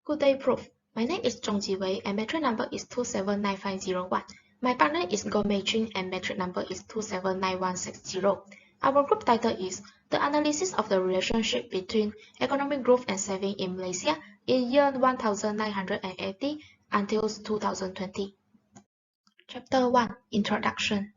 Good day, Prof. My name is Zhong Jiwei and metric number is 279501. My partner is Goh Mei Jun and metric number is 279160. Our group title is The Analysis of the Relationship Between Economic Growth and Saving in Malaysia in year 1980 until 2020. Chapter 1 Introduction.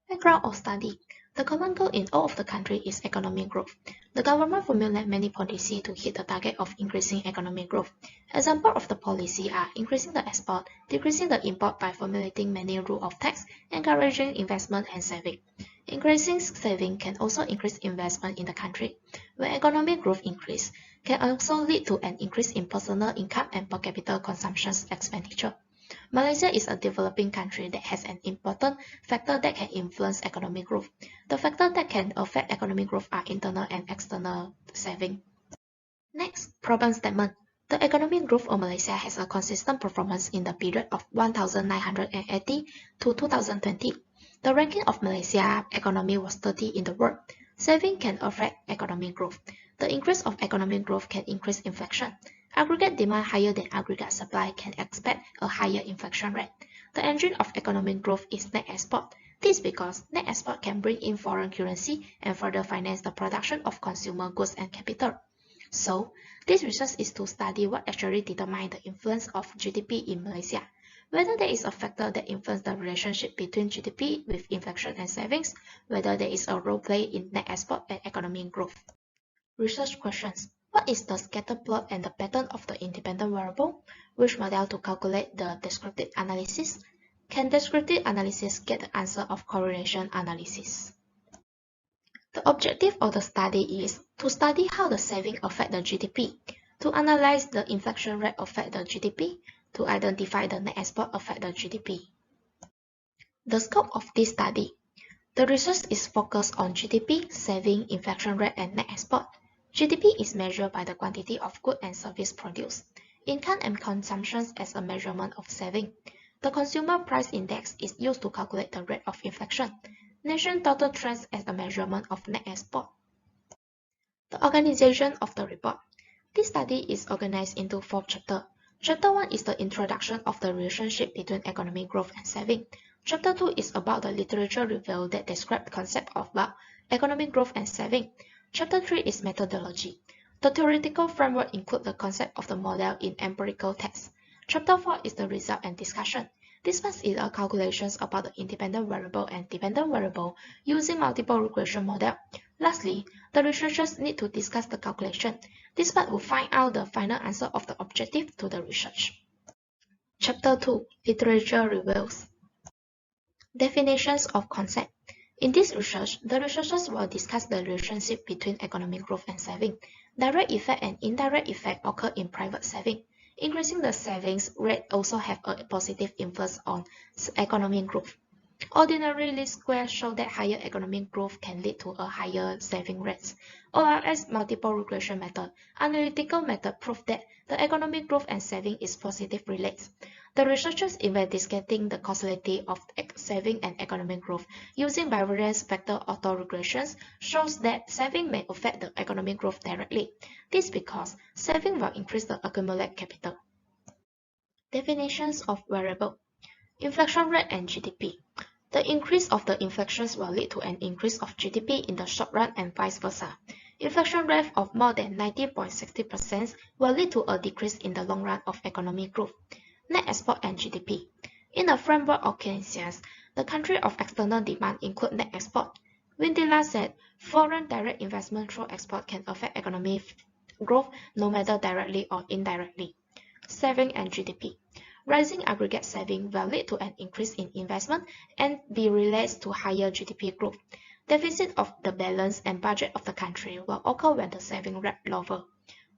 Background of study. The common goal in all of the country is economic growth. The government formulate many policies to hit the target of increasing economic growth. Examples of the policy are increasing the export, decreasing the import by formulating many rules of tax, encouraging investment and saving. Increasing saving can also increase investment in the country. When economic growth increase, can also lead to an increase in personal income and per capita consumption expenditure. Malaysia is a developing country that has an important factor that can influence economic growth. The factors that can affect economic growth are internal and external saving. Next, problem statement. The economic growth of Malaysia has a consistent performance in the period of 1980 to 2020. The ranking of Malaysia economy was 30 in the world. Saving can affect economic growth. The increase of economic growth can increase inflation. Aggregate demand higher than aggregate supply can expect a higher inflation rate. The engine of economic growth is net export. This is because net export can bring in foreign currency and further finance the production of consumer goods and capital. So, this research is to study what actually determines the influence of GDP in Malaysia, whether there is a factor that influences the relationship between GDP with inflation and savings, whether there is a role played in net export and economic growth. Research questions. What is the scatter plot and the pattern of the independent variable? Which model to calculate the descriptive analysis? Can descriptive analysis get the answer of correlation analysis? The objective of the study is to study how the saving affect the GDP, to analyze the inflation rate affect the GDP, to identify the net export affect the GDP. The scope of this study. The research is focused on GDP, saving, inflation rate, and net export. GDP is measured by the quantity of goods and service produced. Income and consumption as a measurement of saving. The consumer price index is used to calculate the rate of inflation. Nation total trends as a measurement of net export. The organization of the report. This study is organized into 4 chapters. Chapter 1 is the introduction of the relationship between economic growth and saving. Chapter 2 is about the literature review that describes the concept of economic growth and saving. Chapter 3 is methodology. The theoretical framework includes the concept of the model in empirical tests. Chapter 4 is the result and discussion. This part is a calculations about the independent variable and dependent variable using multiple regression model. Lastly, the researchers need to discuss the calculation. This part will find out the final answer of the objective to the research. Chapter 2 Literature Reviews. Definitions of concept. In this research, the researchers will discuss the relationship between economic growth and saving. Direct effect and indirect effect occur in private saving. Increasing the savings rate also have a positive influence on economic growth. Ordinary least squares show that higher economic growth can lead to a higher saving rates. ORS multiple regression method, analytical method prove that the economic growth and saving is positive relates. The researchers investigating the causality of saving and economic growth using bivariance vector autoregressions shows that saving may affect the economic growth directly. This because saving will increase the accumulated capital. Definitions of variable. Inflation rate and GDP. The increase of the inflations will lead to an increase of GDP in the short run and vice versa. Inflation rate of more than 90.60% will lead to a decrease in the long run of economic growth. Net export and GDP. In the framework of Keynesians, the country of external demand include net export. Windila said, foreign direct investment through export can affect economic growth no matter directly or indirectly. Saving and GDP. Rising aggregate saving will lead to an increase in investment and be related to higher GDP growth. Deficit of the balance and budget of the country will occur when the saving rate lower.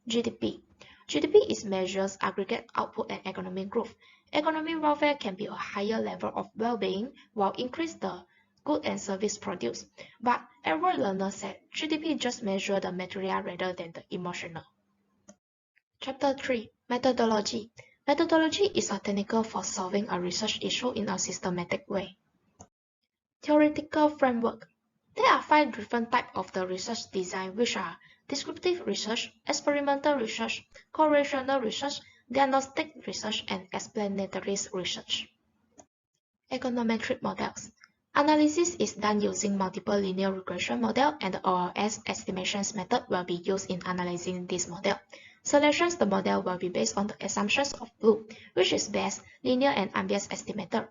GDP. GDP is measures aggregate output and economic growth. Economic welfare can be a higher level of well-being while increase the good and service produced. But Edward Lerner said GDP just measure the material rather than the emotional. Chapter 3 Methodology. Methodology is a technique for solving a research issue in a systematic way. Theoretical framework. There are 5 different types of the research design which are descriptive research, experimental research, correlational research, diagnostic research, and explanatory research. Econometric models. Analysis is done using multiple linear regression model, and the ORS estimations method will be used in analyzing this model. Selections the model will be based on the assumptions of blue, which is best, linear, and unbiased estimator.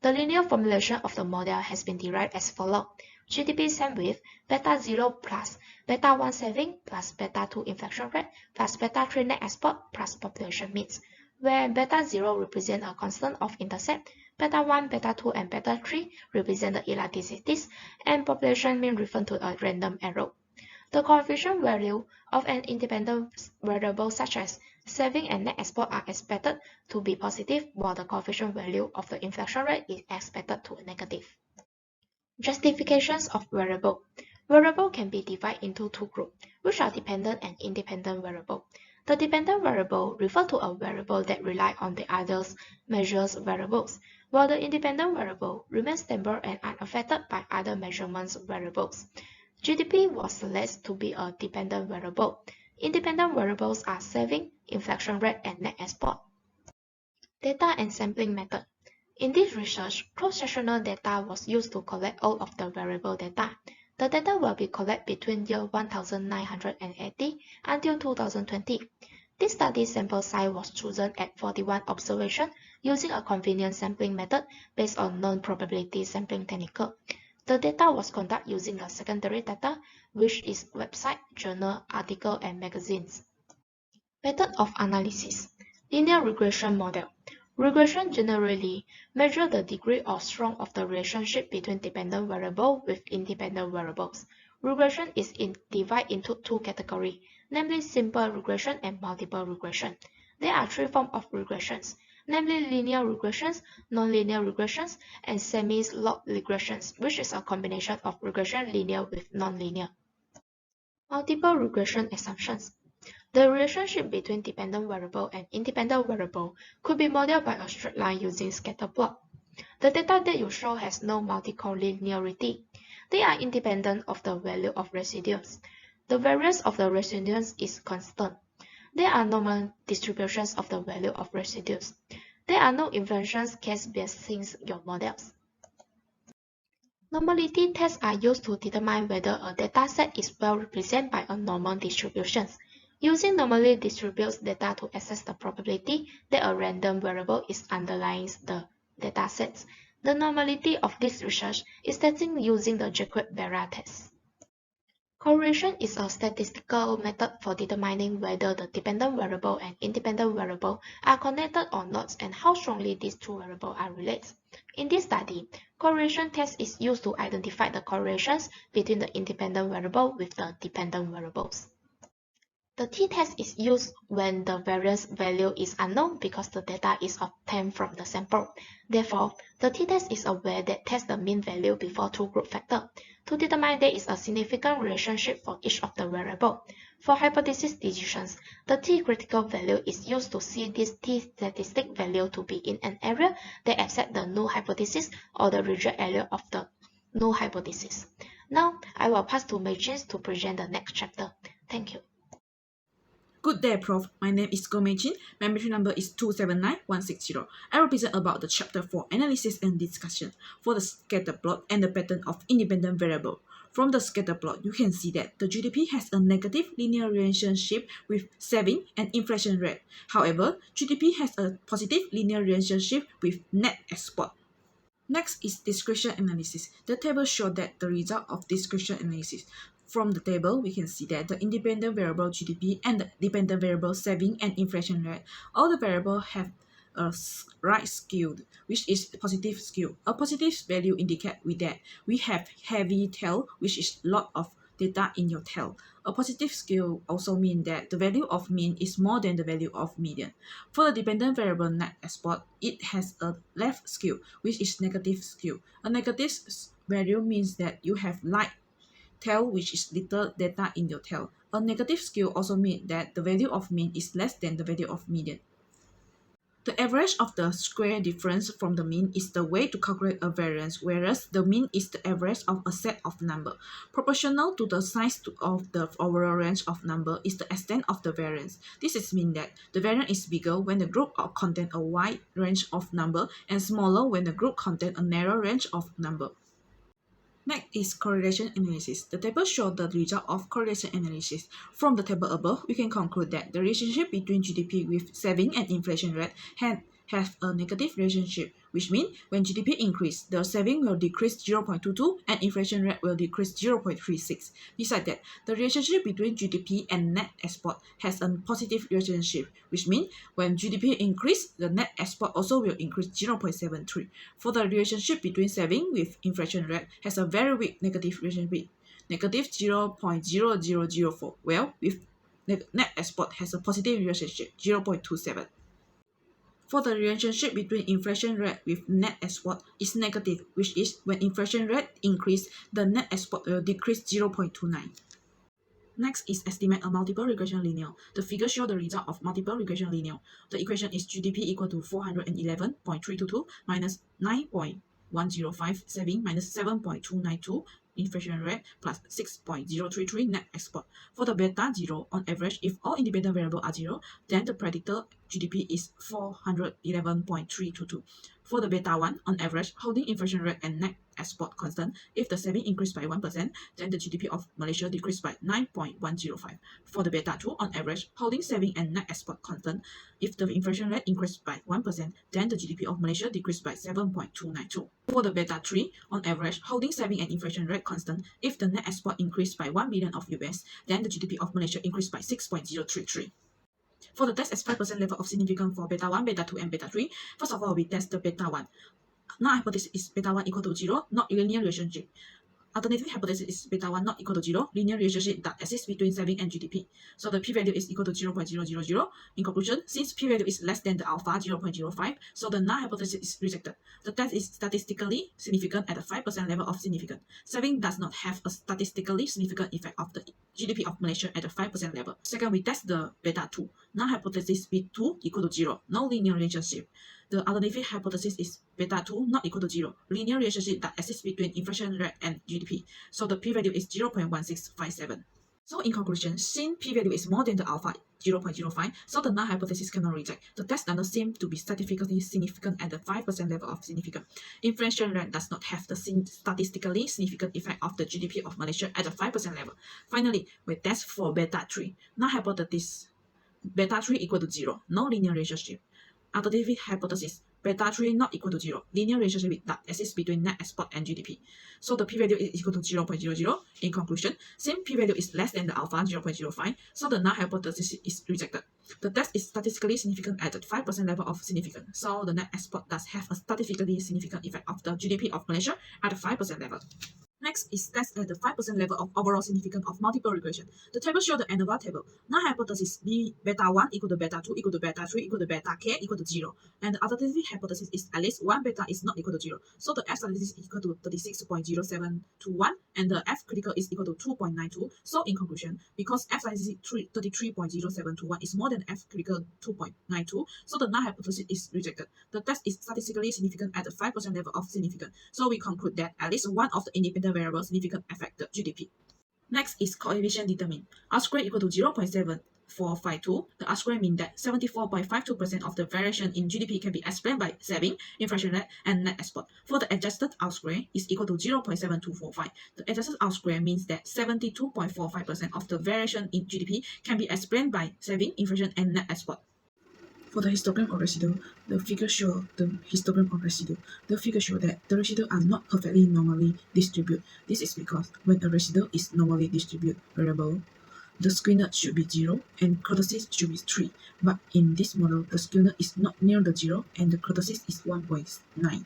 The linear formulation of the model has been derived as follows. GDP same with beta 0 plus beta 1 saving plus beta 2 infection rate plus beta 3 net export plus population means, where beta 0 represents a constant of intercept, beta 1, beta 2, and beta 3 represent the elasticities, and population mean refer to a random error. The coefficient value of an independent variable such as saving and net export are expected to be positive, while the coefficient value of the infection rate is expected to be negative. Justifications of variable. Variable can be divided into two groups, which are dependent and independent variable. The dependent variable refers to a variable that relies on the others measures variables, while the independent variable remains stable and unaffected by other measurements variables. GDP was selected to be a dependent variable. Independent variables are saving, inflation rate, and net export. Data and sampling method. In this research, cross-sectional data was used to collect all of the variable data. The data will be collected between year 1980 until 2020. This study sample size was chosen at 41 observations using a convenient sampling method based on non-probability sampling technique. The data was conducted using the secondary data, which is website, journal, article, and magazines. Method of analysis. Linear regression model. Regression generally measures the degree or strength of the relationship between dependent variables with independent variables. Regression is divided into two categories, namely simple regression and multiple regression. There are three forms of regressions, namely linear regressions, nonlinear regressions, and semi-log regressions, which is a combination of regression linear with nonlinear. Multiple regression assumptions. The relationship between dependent variable and independent variable could be modeled by a straight line using scatter plot. The data that you show has no multicollinearity. They are independent of the value of residues. The variance of the residues is constant. There are normal distributions of the value of residues. There are no inventions case-based in your models. Normality tests are used to determine whether a dataset is well represented by a normal distribution. Using normally distributed data to assess the probability that a random variable is underlying the datasets. The normality of this research is tested using the Jacob-Barra test. Correlation is a statistical method for determining whether the dependent variable and independent variable are connected or not and how strongly these two variables are related. In this study, correlation test is used to identify the correlations between the independent variable with the dependent variables. The t-test is used when the variance value is unknown because the data is obtained from the sample. Therefore, the t-test is a way that tests the mean value before two group factors to determine there is a significant relationship for each of the variables. For hypothesis decisions, the t-critical value is used to see this t-statistic value to be in an area that accepts the null hypothesis or the reject area of the null hypothesis. Now, I will pass to Mei Jin to present the next chapter. Thank you. Good day, Prof. My name is Go Mei Jin. My metric number is 279160. I will present about the chapter 4 analysis and discussion for the scatter plot and the pattern of independent variable. From the scatter plot, you can see that the GDP has a negative linear relationship with saving and inflation rate. However, GDP has a positive linear relationship with net export. Next is discretion analysis. The table shows that the result of discretion analysis. From the table, we can see that the independent variable GDP and the dependent variable saving and inflation rate, all the variables have a right skew, which is positive skew. A positive value indicates that we have heavy tail, which is lot of data in your tail. A positive skew also means that the value of mean is more than the value of median. For the dependent variable net export, it has a left skew, which is negative skew. A negative value means that you have light tail, which is little data in your tail. A negative skew also means that the value of mean is less than the value of median. The average of the square difference from the mean is the way to calculate a variance, whereas the mean is the average of a set of number. Proportional to the size of the overall range of number is the extent of the variance. This means that the variance is bigger when the group contains a wide range of number and smaller when the group contains a narrow range of number. Next is correlation analysis. The table shows the result of correlation analysis. From the table above, we can conclude that the relationship between GDP with saving and inflation rate have a negative relationship, which means when GDP increase, the saving will decrease 0.22 and inflation rate will decrease 0.36. Besides that, the relationship between GDP and net export has a positive relationship, which means when GDP increase, the net export also will increase 0.73. For the relationship between saving with inflation rate has a very weak negative relationship, negative 0.0004, well, with net export has a positive relationship, 0.27. For the relationship between inflation rate with net export is negative, which is when inflation rate increase, the net export will decrease 0.29. Next is estimate a multiple regression linear. The figure shows the result of multiple regression linear. The equation is GDP equal to 411.322 minus 9.105 saving minus 7.292 inflation rate plus 6.033 net export. For the beta 0 on average, if all independent variables are 0, then the predicted GDP is 411.322. For the beta 1 on average, holding inflation rate and net export constant, if the saving increased by 1%, then the GDP of Malaysia decreased by 9.105. For the beta 2 on average, holding saving and net export constant, if the inflation rate increased by 1%, then the GDP of Malaysia decreased by 7.292. For the beta 3 on average, holding saving and inflation rate constant, if the net export increased by 1 billion of US, then the GDP of Malaysia increased by 6.033. For the test as 5% level of significance for beta 1, beta 2, and beta 3, first of all, we test the beta 1. Null hypothesis is beta 1 equal to 0, not linear relationship. Alternative hypothesis is beta 1 not equal to 0, linear relationship that exists between saving and GDP. So the p-value is equal to 0.000. In conclusion, since p-value is less than the alpha 0.05, so the null hypothesis is rejected. The test is statistically significant at the 5% level of significance. Saving does not have a statistically significant effect of the GDP of Malaysia at the 5% level. Second, we test the beta 2. Null hypothesis B2 equal to 0, no linear relationship. The alternative hypothesis is beta 2 not equal to 0, linear relationship that exists between inflation rate and GDP. So the p-value is 0.1657. So in conclusion, since p-value is more than the alpha 0.05, so the null hypothesis cannot reject. The test does not seem to be statistically significant at the 5% level of significance. Inflation rate does not have the statistically significant effect of the GDP of Malaysia at the 5% level. Finally, we test for beta 3. Null hypothesis beta 3 equal to 0, no linear relationship. Alternative hypothesis, beta 3 not equal to 0, linear relationship that exists between net export and GDP. So the p-value is equal to 0.00. In conclusion, since p-value is less than the alpha 0.05, so the null hypothesis is rejected. The test is statistically significant at the 5% level of significance, so the net export does have a statistically significant effect of the GDP of Malaysia at the 5% level. Next is test at the 5% level of overall significance of multiple regression. The table shows the ANOVA table. Null hypothesis B beta 1 equal to beta 2 equal to beta 3 equal to beta k equal to 0. And the alternative hypothesis is at least 1 beta is not equal to 0. So the F statistic is equal to 36.0721 and the F critical is equal to 2.92. So in conclusion, because F statistic 33.0721 is more than F critical 2.92, so the null hypothesis is rejected. The test is statistically significant at the 5% level of significance. So we conclude that at least one of the independent variables significant affect the GDP. Next is coefficient determined. R squared equal to 0.7452. The R squared means that 74.52% of the variation in GDP can be explained by saving, inflation rate, and net export. For the adjusted R squared is equal to 0.7245. The adjusted R squared means that 72.45% of the variation in GDP can be explained by saving, inflation, and net export. For the histogram of residue, the figure shows that the residues are not perfectly normally distributed. This is because when a residue is normally distributed variable, the squeener should be 0 and kurtosis should be 3. But in this model, the squeener is not near the 0 and the kurtosis is 1.9.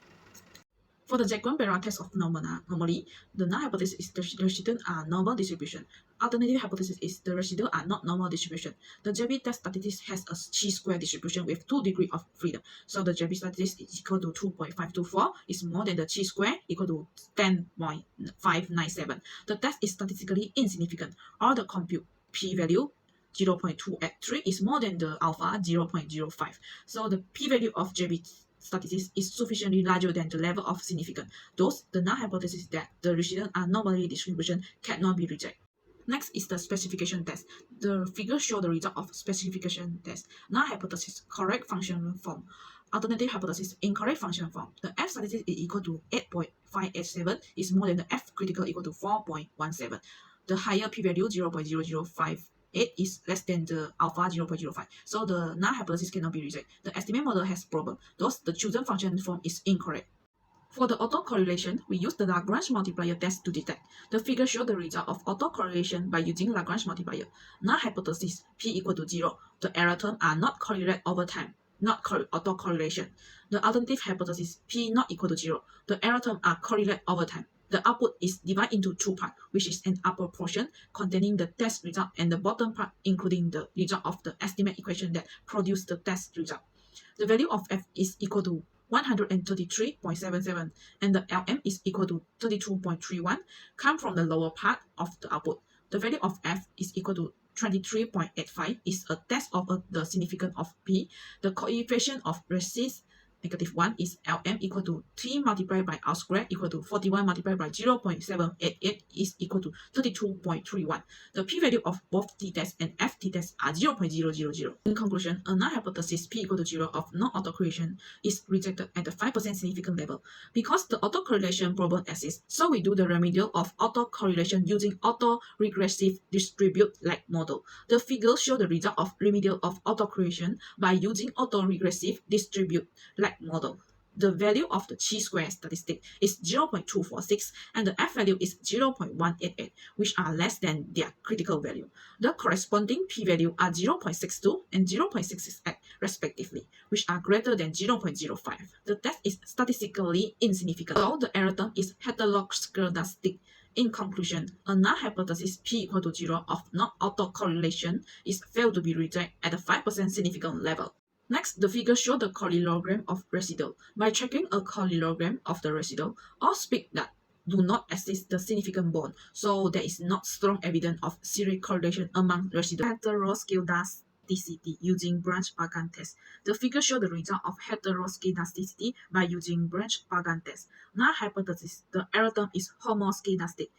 For the Jacob-Perron test of normally, the null hypothesis is the residues are normal distribution. Alternative hypothesis is the residues are not normal distribution. The JB test statistic has a chi-square distribution with 2 degrees of freedom. So the JB statistic is equal to 2.524 is more than the chi-square equal to 10.597. The test is statistically insignificant. All the compute p-value 0.283 is more than the alpha 0.05. So the p-value of JB statistics is sufficiently larger than the level of significance. Thus, the null hypothesis that the residents are normally distribution cannot be rejected. Next is the specification test. The figures show the result of specification test. Null hypothesis, correct function form. Alternative hypothesis, incorrect function form. The F statistic is equal to 8.587 is more than the F critical equal to 4.17. The higher p-value 0.0058 is less than the alpha 0.05. So the null hypothesis cannot be rejected. The estimate model has problem. Thus, the chosen function form is incorrect. For the autocorrelation, we use the Lagrange multiplier test to detect. The figure shows the result of autocorrelation by using Lagrange multiplier. Null hypothesis p equal to 0. The error terms are not correlate over time, not autocorrelation. The alternative hypothesis p not equal to 0. The error terms are correlate over time. The output is divided into two parts, which is an upper portion containing the test result and the bottom part including the result of the estimate equation that produce the test result. The value of f is equal to 133.77 and the LM is equal to 32.31 come from the lower part of the output. The value of f is equal to 23.85 is a test of the significance of p. The coefficient of resist -1 is Lm equal to t multiplied by r squared equal to 41 multiplied by 0.788 is equal to 32.31. The p-value of both t-test and f-t-test are 0.000. In conclusion, a null hypothesis p equal to 0 of non-autocorrelation is rejected at the 5% significant level. Because the autocorrelation problem exists, so we do the remedial of autocorrelation using autoregressive distribute-like model. The figure show the result of remedial of autocorrelation by using autoregressive distribute-like model. The value of the chi-square statistic is 0.246 and the f value is 0.188, which are less than their critical value. The corresponding p-value are 0.62 and 0.668 respectively, which are greater than 0.05. The test is statistically insignificant, so the error term is heteroscedastic. In conclusion, a null hypothesis p equal to 0 of non-autocorrelation is failed to be rejected at a 5% significant level. Next, the figure shows the correlogram of residual. By checking a correlogram of the residual, all speak that do not exist the significant bond, so there is not strong evidence of series correlation among residual. Heteroscedasticity using Branch-Pagan test. The figure shows the result of heteroscedasticity by using Branch-Pagan test. Null hypothesis, the error term is homoscedastic.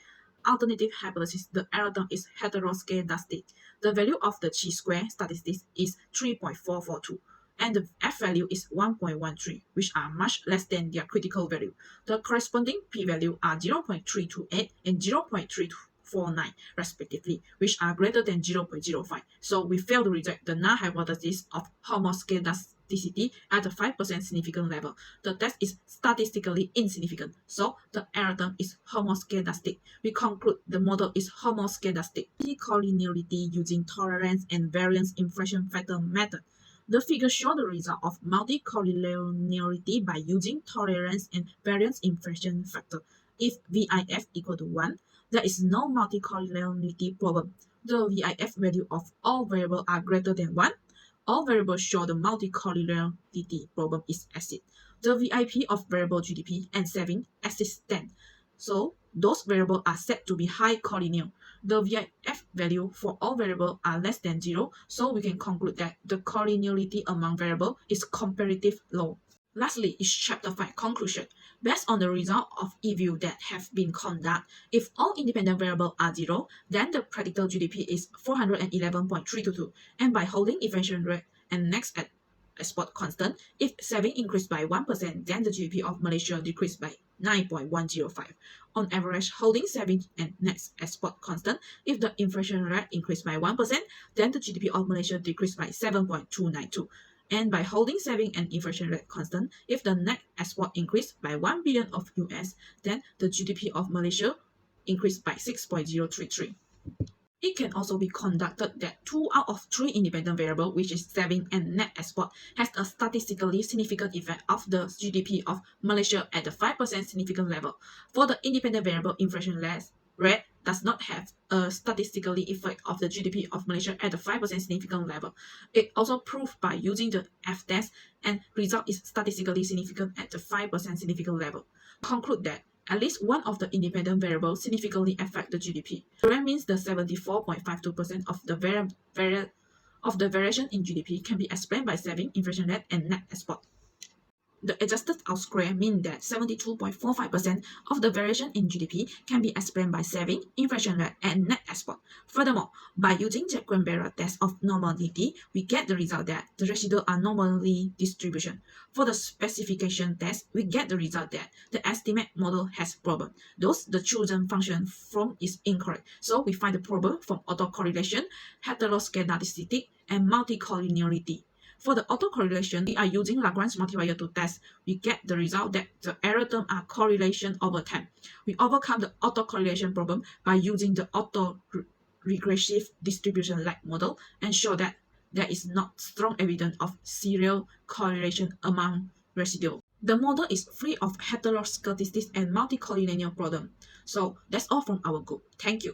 Alternative hypothesis, the error term is heteroscedastic. The value of the chi-square statistics is 3.442. And the f value is 1.13, which are much less than their critical value. The corresponding p-value are 0.328 and 0.349 respectively, which are greater than 0.05. So we fail to reject the null hypothesis of homoscedasticity at the 5% significant level. The test is statistically insignificant, so the error term is homoscedastic. We conclude the model is homoscedastic. Multicollinearity using tolerance and variance inflation factor method. The figure shows the result of multicollinearity by using tolerance and variance inflation factor. If VIF equal to 1, there is no multicollinearity problem. The VIF value of all variables are greater than 1. All variables show the multicollinearity problem is exist. The VIP of variable GDP and saving exists then. So those variables are said to be high collinear. The VIF value for all variables are less than 0, so we can conclude that the collinearity among variables is comparatively low. Lastly is Chapter 5 conclusion. Based on the result of review that have been conducted, if all independent variables are 0, then the practical GDP is 411.322, and by holding inflation rate and next at export constant, if saving increased by 1%, then the GDP of Malaysia decreased by 9.105. On average, holding saving and net export constant, if the inflation rate increased by 1%, then the GDP of Malaysia decreased by 7.292. And by holding saving and inflation rate constant, if the net export increased by 1 billion of US, then the GDP of Malaysia increased by 6.033. It can also be conducted that 2 out of 3 independent variables, which is saving and net export, has a statistically significant effect of the GDP of Malaysia at the 5% significant level. For the independent variable inflation rate does not have a statistically effect of the GDP of Malaysia at the 5% significant level. It also proved by using the F-test and result is statistically significant at the 5% significant level. Conclude that at least one of the independent variables significantly affect the GDP. So that means the 74.52% of the variation in GDP can be explained by saving, inflation rate, and net export. The adjusted out square means that 72.45% of the variation in GDP can be explained by saving, inflation rate, and net export. Furthermore, by using Jacob-Barra test of normality, we get the result that the residuals are normally distribution. For the specification test, we get the result that the estimate model has problem. Thus, the chosen function from is incorrect. So we find the problem from autocorrelation, heteroscedasticity, and multicollinearity. For the autocorrelation, we are using Lagrange multiplier to test. We get the result that the error terms are correlation over time. We overcome the autocorrelation problem by using the autoregressive distribution-like model and show that there is not strong evidence of serial correlation among residuals. The model is free of heteroscedasticity and multicollinear problem. So that's all from our group. Thank you.